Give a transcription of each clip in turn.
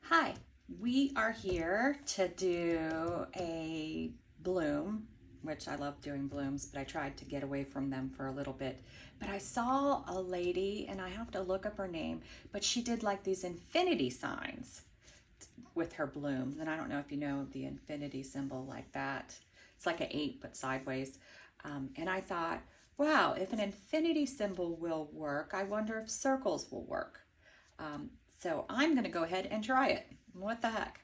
Hi, we are here to do a bloom, which I love doing blooms, but I tried to get away from them for a little bit. But I saw a lady, and I have to look up her name, but she did like these infinity signs with her blooms. And I don't know if you know the infinity symbol like that. It's like an 8 but sideways. And I thought, wow, if an infinity symbol will work, I wonder if circles will work. So I'm gonna go ahead and try it. What the heck?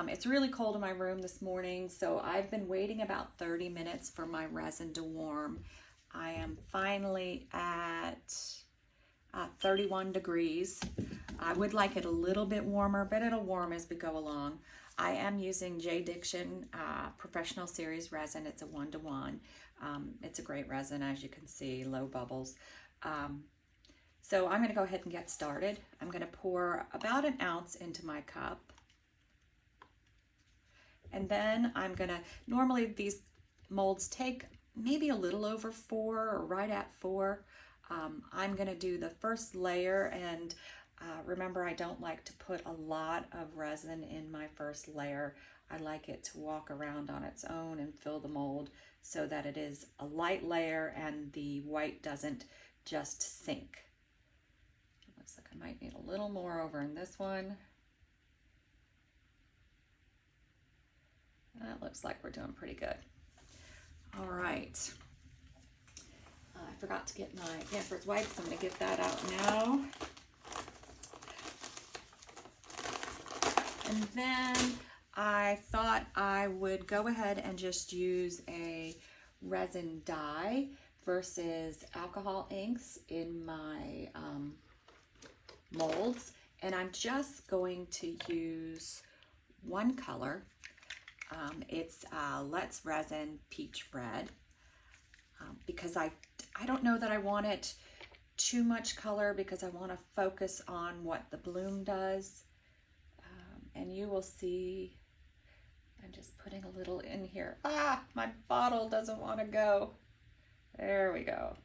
It's really cold in my room this morning, so I've been waiting about 30 minutes for my resin to warm. I am finally at 31 degrees. I would like it a little bit warmer, but it'll warm as we go along. I am using JDiction Professional Series resin. It's a 1-to-1. It's a great resin, as you can see, low bubbles. So I'm going to go ahead and get started. I'm going to pour about an ounce into my cup. And then I'm going to, normally these molds take maybe a little over 4 or right at 4. I'm going to do the first layer, and remember, I don't like to put a lot of resin in my first layer. I like it to walk around on its own and fill the mold so that it is a light layer and the white doesn't just sink. Looks like I might need a little more over in this one. That looks like we're doing pretty good. All right. I forgot to get my Pampers wipes. I'm going to get that out now. And then I thought I would go ahead and just use a resin dye versus alcohol inks in my molds, and I'm just going to use one color. It's Let's Resin Peach Red, because I don't know that I want it too much color, because I want to focus on what the bloom does. And you will see, I'm just putting a little in here. My bottle doesn't want to go. There we go.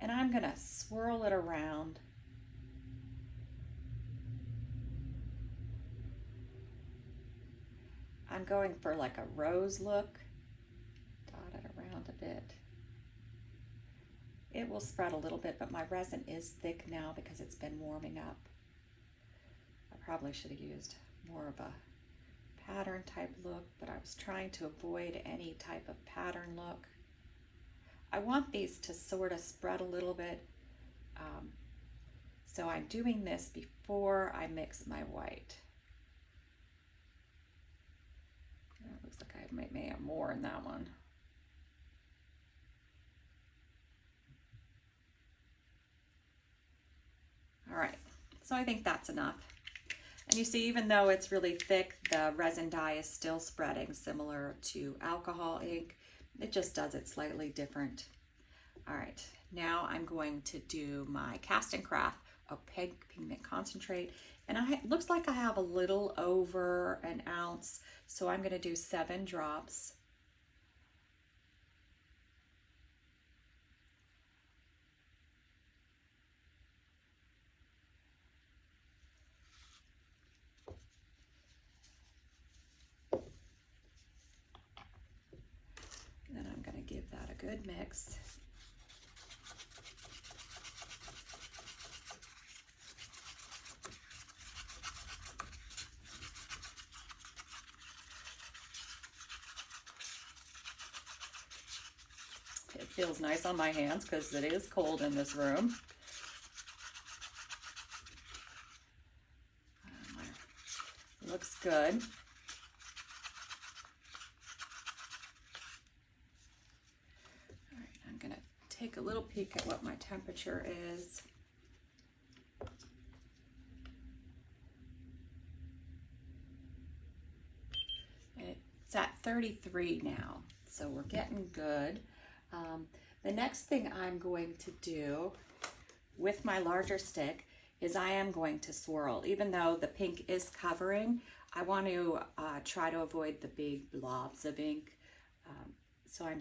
And I'm gonna swirl it around. I'm going for like a rose look. Dot it around a bit. It will spread a little bit, but my resin is thick now because it's been warming up. I probably should have used more of a pattern type look, but I was trying to avoid any type of pattern look. I want these to sort of spread a little bit. So I'm doing this before I mix my white. It looks like I may have more in that one. All right, so I think that's enough. And you see, even though it's really thick, the resin dye is still spreading, similar to alcohol ink. It just does it slightly different. All right, now I'm going to do my Cast and Craft Opaque Pigment Concentrate. And it looks like I have a little over an ounce, so I'm gonna do 7 drops. Then I'm gonna give that a good mix. It feels nice on my hands because it is cold in this room. Looks good. All right, I'm gonna take a little peek at what my temperature is. It's at 33 now, so we're getting good. The next thing I'm going to do with my larger stick is I am going to swirl. Even though the pink is covering, I want to try to avoid the big blobs of ink. So I'm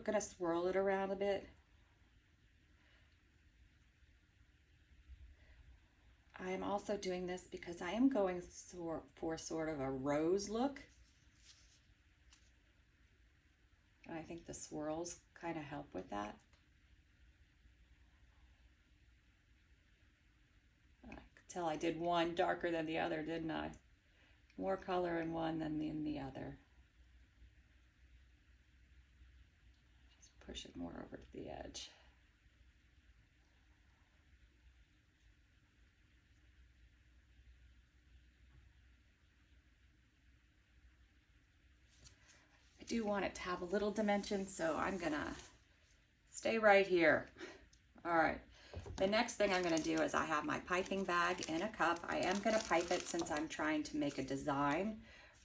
gonna swirl it around a bit. I am also doing this because I am going for sort of a rose look. And I think the swirls kind of help with that. I could tell I did one darker than the other, didn't I? More color in one than in the other. Just push it more over to the edge. I do want it to have a little dimension, so I'm gonna stay right here. All right. The next thing I'm going to do is I have my piping bag in a cup. I am going to pipe it since I'm trying to make a design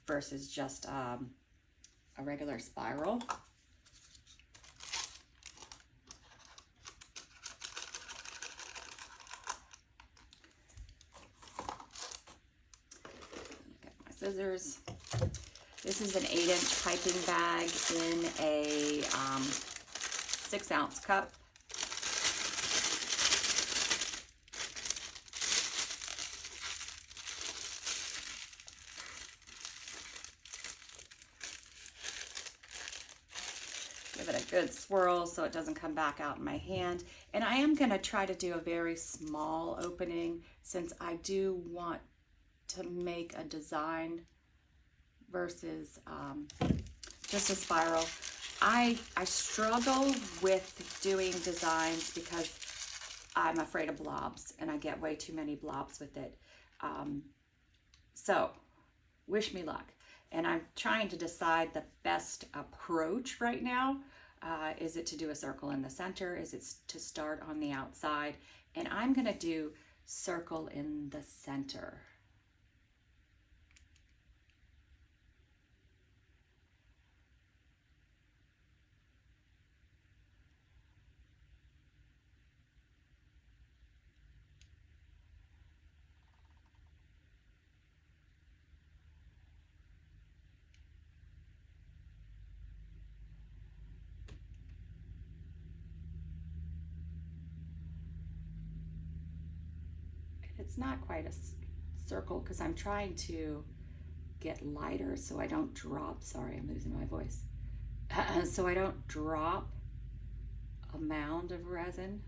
versus just a regular spiral. Get my scissors. This is an 8-inch piping bag in a 6-ounce cup. Give it a good swirl so it doesn't come back out in my hand. And I am going to try to do a very small opening since I do want to make a design versus just a spiral. I struggle with doing designs because I'm afraid of blobs and I get way too many blobs with it. So wish me luck. And I'm trying to decide the best approach right now. Is it to do a circle in the center? Is it to start on the outside? And I'm going to do circle in the center. It's not quite a circle because I'm trying to get lighter so I don't drop. Sorry, I'm losing my voice. So I don't drop a mound of resin.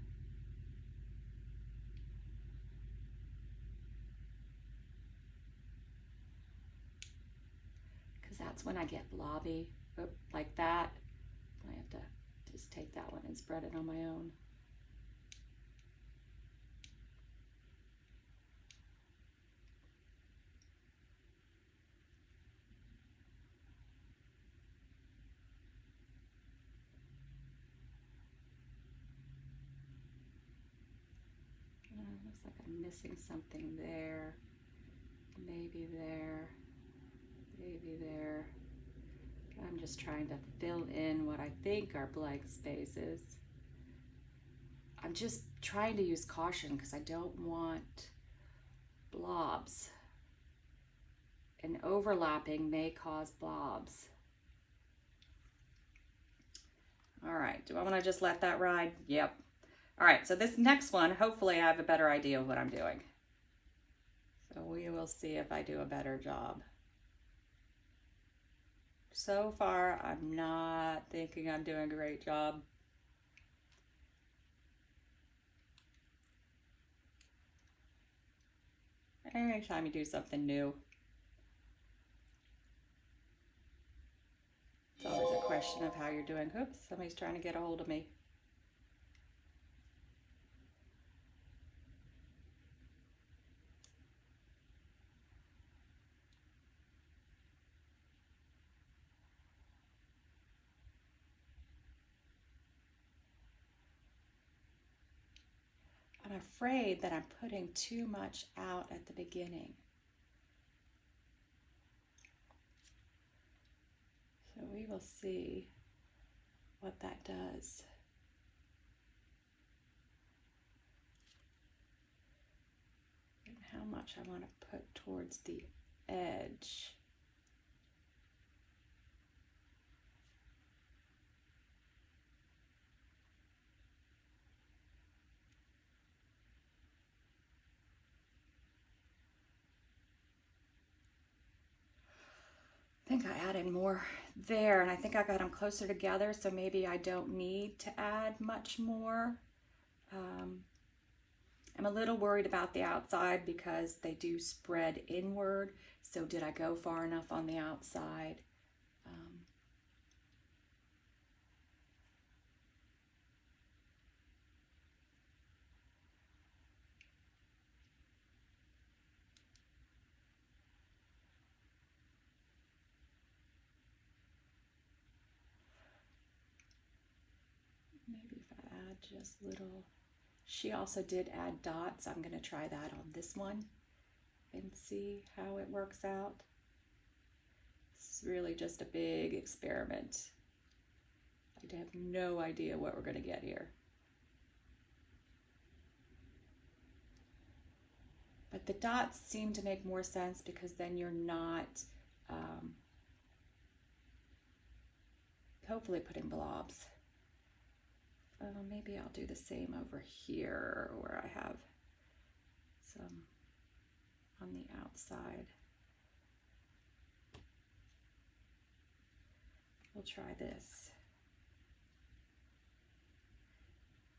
Because that's when I get blobby, like that. I have to just take that one and spread it on my own. Looks like I'm missing something there, maybe there, maybe there. I'm just trying to fill in what I think are blank spaces. I'm just trying to use caution because I don't want blobs. And overlapping may cause blobs. All right, do I want to just let that ride? Yep. All right, so this next one, hopefully I have a better idea of what I'm doing. So we will see if I do a better job. So far, I'm not thinking I'm doing a great job. Anytime you do something new, it's always a question of how you're doing. Oops, somebody's trying to get a hold of me. I'm afraid that I'm putting too much out at the beginning. So we will see what that does. And how much I want to put towards the edge. think I added more there, and I think I got them closer together, so maybe I don't need to add much more. I'm a little worried about the outside because they do spread inward, so did I go far enough on the outside? Maybe if I add just little, she also did add dots. I'm going to try that on this one and see how it works out. It's really just a big experiment. I have no idea what we're going to get here. But the dots seem to make more sense because then you're not hopefully putting blobs. Maybe I'll do the same over here where I have some on the outside. We'll try this.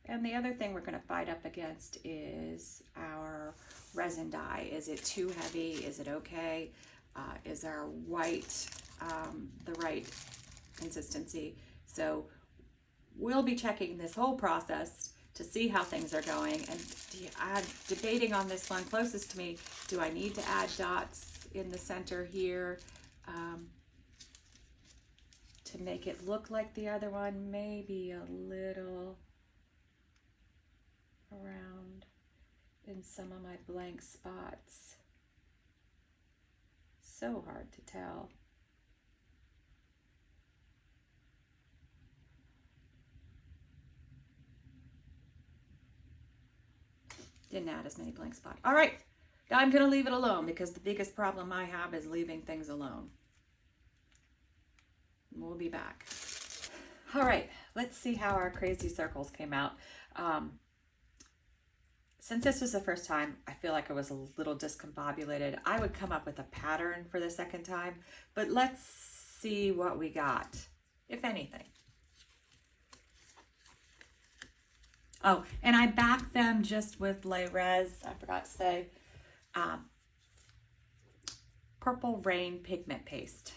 And the other thing we're going to fight up against is our resin dye. Is it too heavy? Is it okay? Is our white the right consistency? So we'll be checking this whole process to see how things are going. And I'm debating on this one closest to me. Do I need to add dots in the center here to make it look like the other one? Maybe a little around in some of my blank spots. So hard to tell. Didn't add as many blank spots. All right, I'm gonna leave it alone because the biggest problem I have is leaving things alone. We'll be back. All right, let's see how our crazy circles came out. Since this was the first time, I feel like I was a little discombobulated. I would come up with a pattern for the second time, but let's see what we got, if anything. Oh, and I backed them just with Les Res, I forgot to say, Purple Rain pigment paste.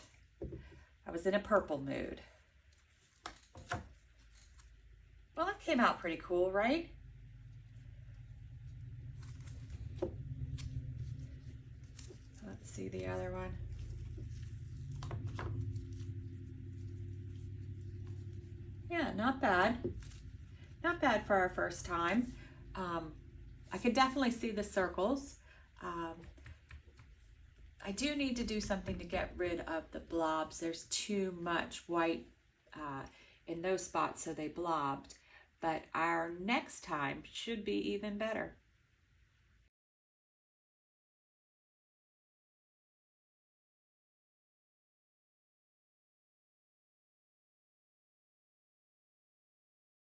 I was in a purple mood. Well, that came out pretty cool, right? Let's see the other one. Yeah, not bad. Not bad for our first time. I could definitely see the circles. I do need to do something to get rid of the blobs. There's too much white in those spots, so they blobbed. But our next time should be even better.